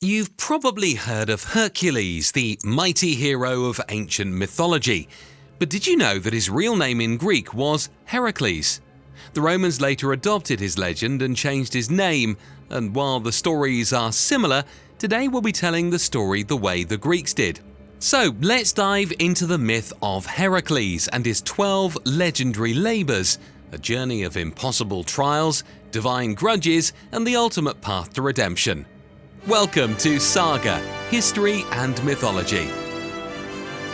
You've probably heard of Hercules, the mighty hero of ancient mythology. But did you know that his real name in Greek was Heracles? The Romans later adopted his legend and changed his name, and while the stories are similar, today we'll be telling the story the way the Greeks did. So let's dive into the myth of Heracles and his 12 legendary labors, a journey of impossible trials, divine grudges, and the ultimate path to redemption. Welcome to Saga, History and Mythology.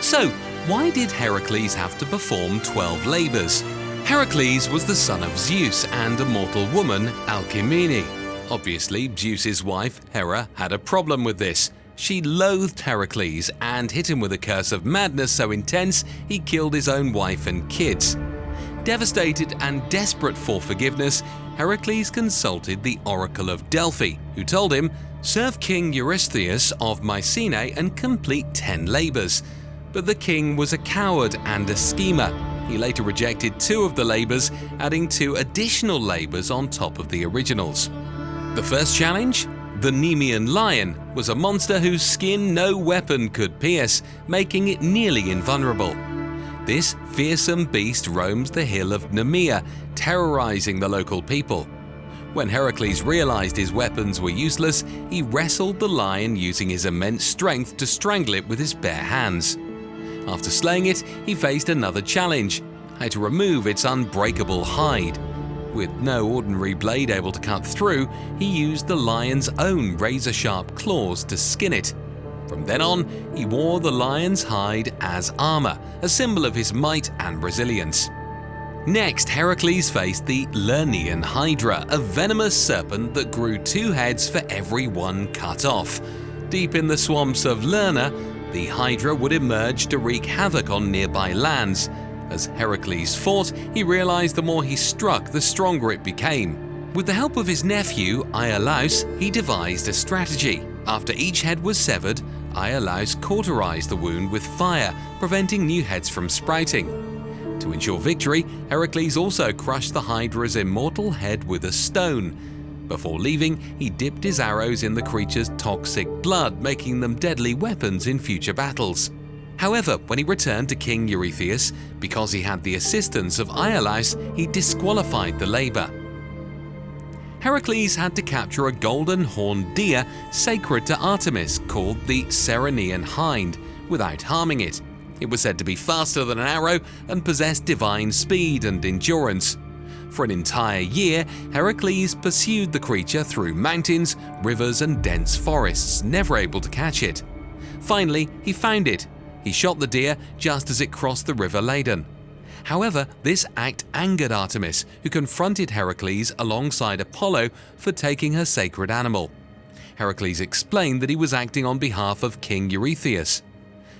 So, why did Heracles have to perform 12 labors? Heracles was the son of Zeus and a mortal woman, Alcmene. Obviously, Zeus's wife, Hera, had a problem with this. She loathed Heracles and hit him with a curse of madness so intense he killed his own wife and kids. Devastated and desperate for forgiveness, Heracles consulted the Oracle of Delphi, who told him, "Serve King Eurystheus of Mycenae and complete 10 labors." But the king was a coward and a schemer. He later rejected 2 of the labors, adding 2 additional labors on top of the originals. The first challenge? The Nemean Lion was a monster whose skin no weapon could pierce, making it nearly invulnerable. This fearsome beast roams the hill of Nemea, terrorizing the local people. When Heracles realized his weapons were useless, he wrestled the lion using his immense strength to strangle it with his bare hands. After slaying it, he faced another challenge: how to remove its unbreakable hide. With no ordinary blade able to cut through, he used the lion's own razor-sharp claws to skin it. From then on, he wore the lion's hide as armor, a symbol of his might and resilience. Next, Heracles faced the Lernaean Hydra, a venomous serpent that grew 2 heads for every one cut off. Deep in the swamps of Lerna, the Hydra would emerge to wreak havoc on nearby lands. As Heracles fought, he realized the more he struck, the stronger it became. With the help of his nephew, Iolaus, he devised a strategy. After each head was severed, Iolaus cauterized the wound with fire, preventing new heads from sprouting. To ensure victory, Heracles also crushed the Hydra's immortal head with a stone. Before leaving, he dipped his arrows in the creature's toxic blood, making them deadly weapons in future battles. However, when he returned to King Eurystheus, because he had the assistance of Iolaus, he disqualified the labor. Heracles had to capture a golden horned deer sacred to Artemis called the Ceryneian Hind without harming it. It was said to be faster than an arrow and possessed divine speed and endurance. For an entire year, Heracles pursued the creature through mountains, rivers, and dense forests, never able to catch it. Finally, he found it. He shot the deer just as it crossed the river Ladon. However, this act angered Artemis, who confronted Heracles alongside Apollo for taking her sacred animal. Heracles explained that he was acting on behalf of King Eurystheus.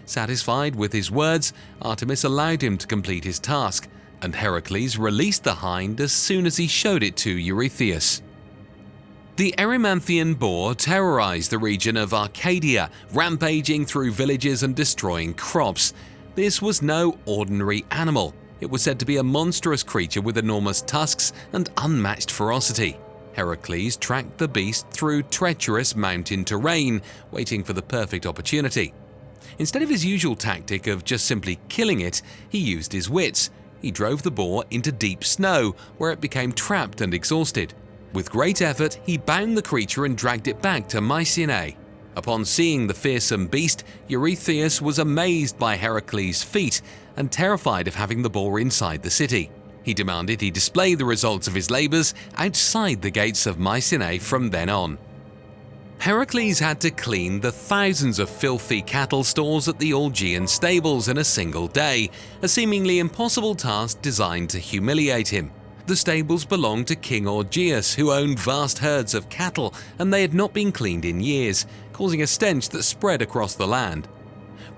Satisfied with his words, Artemis allowed him to complete his task, and Heracles released the hind as soon as he showed it to Eurystheus. The Erymanthian boar terrorized the region of Arcadia, rampaging through villages and destroying crops. This was no ordinary animal. It was said to be a monstrous creature with enormous tusks and unmatched ferocity. Heracles tracked the beast through treacherous mountain terrain, waiting for the perfect opportunity. Instead of his usual tactic of just simply killing it, he used his wits. He drove the boar into deep snow, where it became trapped and exhausted. With great effort, he bound the creature and dragged it back to Mycenae. Upon seeing the fearsome beast, Eurystheus was amazed by Heracles' feat and terrified of having the boar inside the city. He demanded he display the results of his labors outside the gates of Mycenae from then on. Heracles had to clean the thousands of filthy cattle stalls at the Augean stables in a single day, a seemingly impossible task designed to humiliate him. The stables belonged to King Augeas, who owned vast herds of cattle, and they had not been cleaned in years, causing a stench that spread across the land.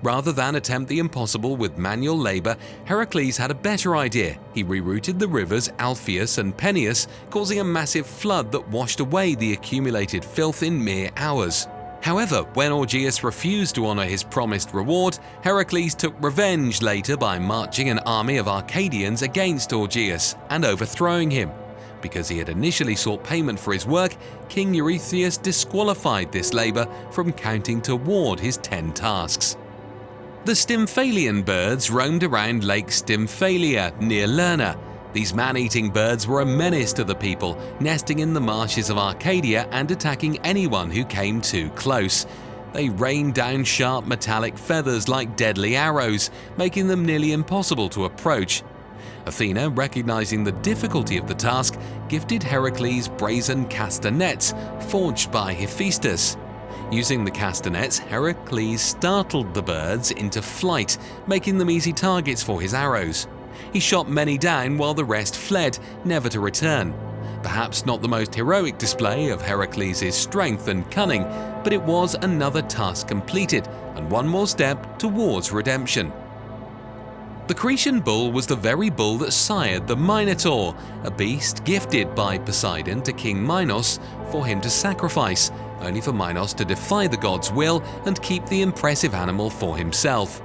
Rather than attempt the impossible with manual labor, Heracles had a better idea. He rerouted the rivers Alpheus and Peneus, causing a massive flood that washed away the accumulated filth in mere hours. However, when Augeas refused to honor his promised reward, Heracles took revenge later by marching an army of Arcadians against Augeas and overthrowing him. Because he had initially sought payment for his work, King Eurystheus disqualified this labor from counting toward his 10 tasks. The Stymphalian birds roamed around Lake Stymphalia near Lerna. These man-eating birds were a menace to the people, nesting in the marshes of Arcadia and attacking anyone who came too close. They rained down sharp metallic feathers like deadly arrows, making them nearly impossible to approach. Athena, recognizing the difficulty of the task, gifted Heracles brazen castanets forged by Hephaestus. Using the castanets, Heracles startled the birds into flight, making them easy targets for his arrows. He shot many down while the rest fled, never to return. Perhaps not the most heroic display of Heracles' strength and cunning, but it was another task completed and one more step towards redemption. The Cretan bull was the very bull that sired the Minotaur, a beast gifted by Poseidon to King Minos for him to sacrifice, only for Minos to defy the god's will and keep the impressive animal for himself.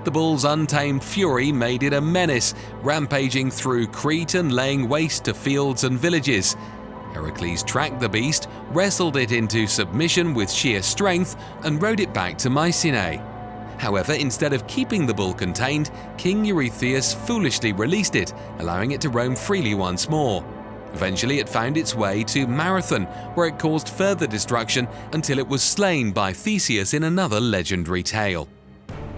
The bull's untamed fury made it a menace, rampaging through Crete and laying waste to fields and villages. Heracles tracked the beast, wrestled it into submission with sheer strength, and rode it back to Mycenae. However, instead of keeping the bull contained, King Eurystheus foolishly released it, allowing it to roam freely once more. Eventually, it found its way to Marathon, where it caused further destruction until it was slain by Theseus in another legendary tale.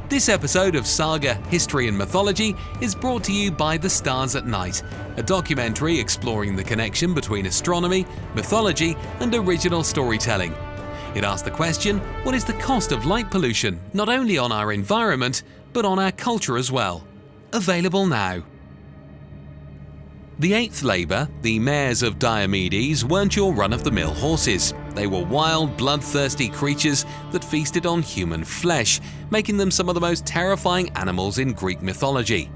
This episode of Saga, History and Mythology is brought to you by The Stars at Night, a documentary exploring the connection between astronomy, mythology, and original storytelling. It asks the question, what is the cost of light pollution, not only on our environment, but on our culture as well? Available now. The eighth labor, the mares of Diomedes, weren't your run-of-the-mill horses. They were wild, bloodthirsty creatures that feasted on human flesh, making them some of the most terrifying animals in Greek mythology.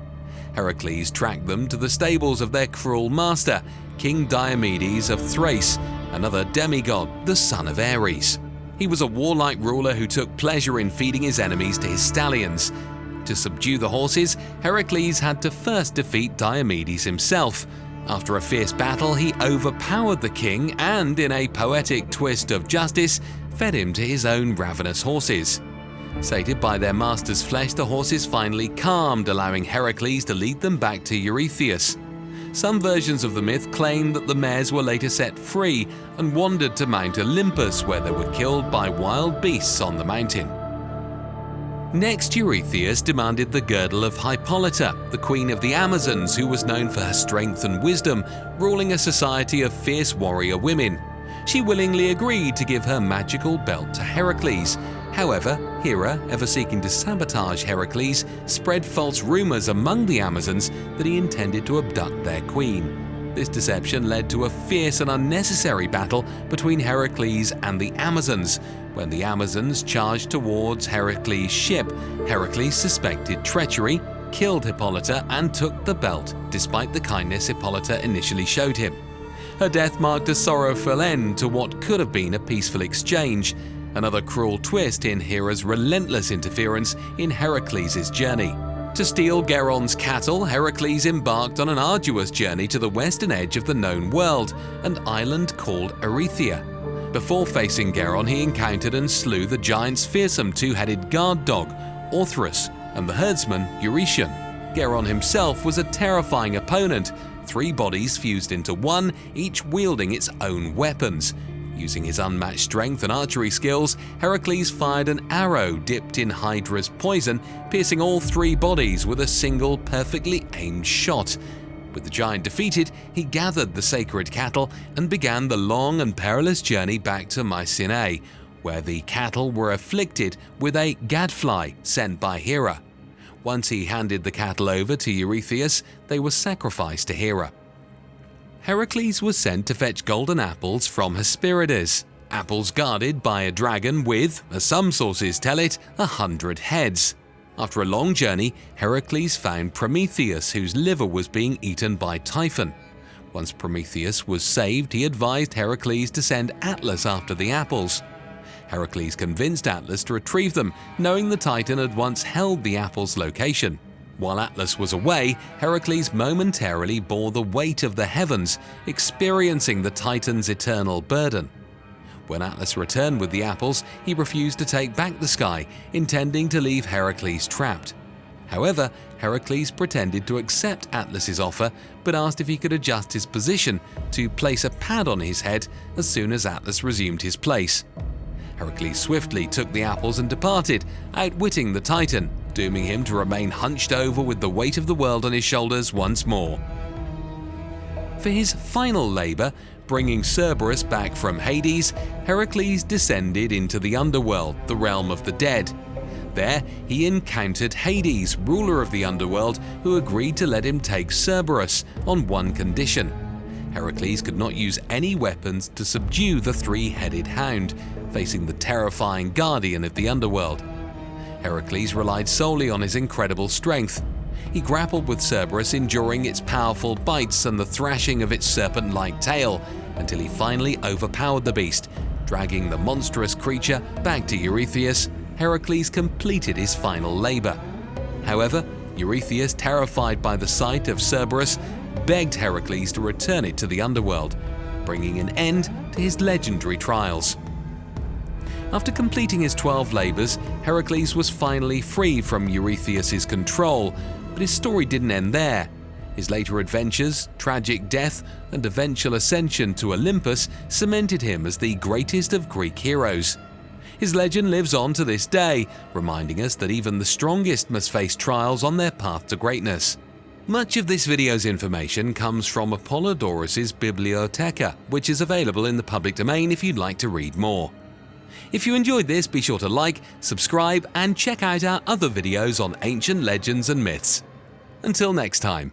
Heracles tracked them to the stables of their cruel master, King Diomedes of Thrace, another demigod, the son of Ares. He was a warlike ruler who took pleasure in feeding his enemies to his stallions. To subdue the horses, Heracles had to first defeat Diomedes himself. After a fierce battle, he overpowered the king and, in a poetic twist of justice, fed him to his own ravenous horses. Sated by their master's flesh, the horses finally calmed, allowing Heracles to lead them back to Eurystheus. Some versions of the myth claim that the mares were later set free and wandered to Mount Olympus, where they were killed by wild beasts on the mountain. Next, Eurystheus demanded the girdle of Hippolyta, the queen of the Amazons, who was known for her strength and wisdom, ruling a society of fierce warrior women. She willingly agreed to give her magical belt to Heracles. However, Hera, ever seeking to sabotage Heracles, spread false rumors among the Amazons that he intended to abduct their queen. This deception led to a fierce and unnecessary battle between Heracles and the Amazons. When the Amazons charged towards Heracles' ship, Heracles suspected treachery, killed Hippolyta, and took the belt, despite the kindness Hippolyta initially showed him. Her death marked a sorrowful end to what could have been a peaceful exchange, another cruel twist in Hera's relentless interference in Heracles' journey. To steal Geron's cattle, Heracles embarked on an arduous journey to the western edge of the known world, an island called Erythea. Before facing Geron, he encountered and slew the giant's fearsome two-headed guard dog, Orthrus, and the herdsman, Eurytion. Geron himself was a terrifying opponent, 3 bodies fused into one, each wielding its own weapons. Using his unmatched strength and archery skills, Heracles fired an arrow dipped in Hydra's poison, piercing all 3 bodies with a single perfectly aimed shot. With the giant defeated, he gathered the sacred cattle and began the long and perilous journey back to Mycenae, where the cattle were afflicted with a gadfly sent by Hera. Once he handed the cattle over to Eurystheus, they were sacrificed to Hera. Heracles was sent to fetch golden apples from Hesperides, apples guarded by a dragon with, as some sources tell it, 100 heads. After a long journey, Heracles found Prometheus, whose liver was being eaten by Typhon. Once Prometheus was saved, he advised Heracles to send Atlas after the apples. Heracles convinced Atlas to retrieve them, knowing the Titan had once held the apples' location. While Atlas was away, Hercules momentarily bore the weight of the heavens, experiencing the Titan's eternal burden. When Atlas returned with the apples, he refused to take back the sky, intending to leave Hercules trapped. However, Hercules pretended to accept Atlas's offer, but asked if he could adjust his position to place a pad on his head as soon as Atlas resumed his place. Hercules swiftly took the apples and departed, outwitting the Titan, dooming him to remain hunched over with the weight of the world on his shoulders once more. For his final labor, bringing Cerberus back from Hades, Hercules descended into the Underworld, the realm of the dead. There, he encountered Hades, ruler of the Underworld, who agreed to let him take Cerberus on one condition. Hercules could not use any weapons to subdue the three-headed hound, facing the terrifying guardian of the Underworld. Hercules relied solely on his incredible strength. He grappled with Cerberus, enduring its powerful bites and the thrashing of its serpent-like tail, until he finally overpowered the beast. Dragging the monstrous creature back to Eurystheus, Hercules completed his final labor. However, Eurystheus, terrified by the sight of Cerberus, begged Hercules to return it to the Underworld, bringing an end to his legendary trials. After completing his 12 labors, Hercules was finally free from Eurystheus' control, but his story didn't end there. His later adventures, tragic death, and eventual ascension to Olympus cemented him as the greatest of Greek heroes. His legend lives on to this day, reminding us that even the strongest must face trials on their path to greatness. Much of this video's information comes from Apollodorus' Bibliotheca, which is available in the public domain if you'd like to read more. If you enjoyed this, be sure to like, subscribe, and check out our other videos on ancient legends and myths. Until next time.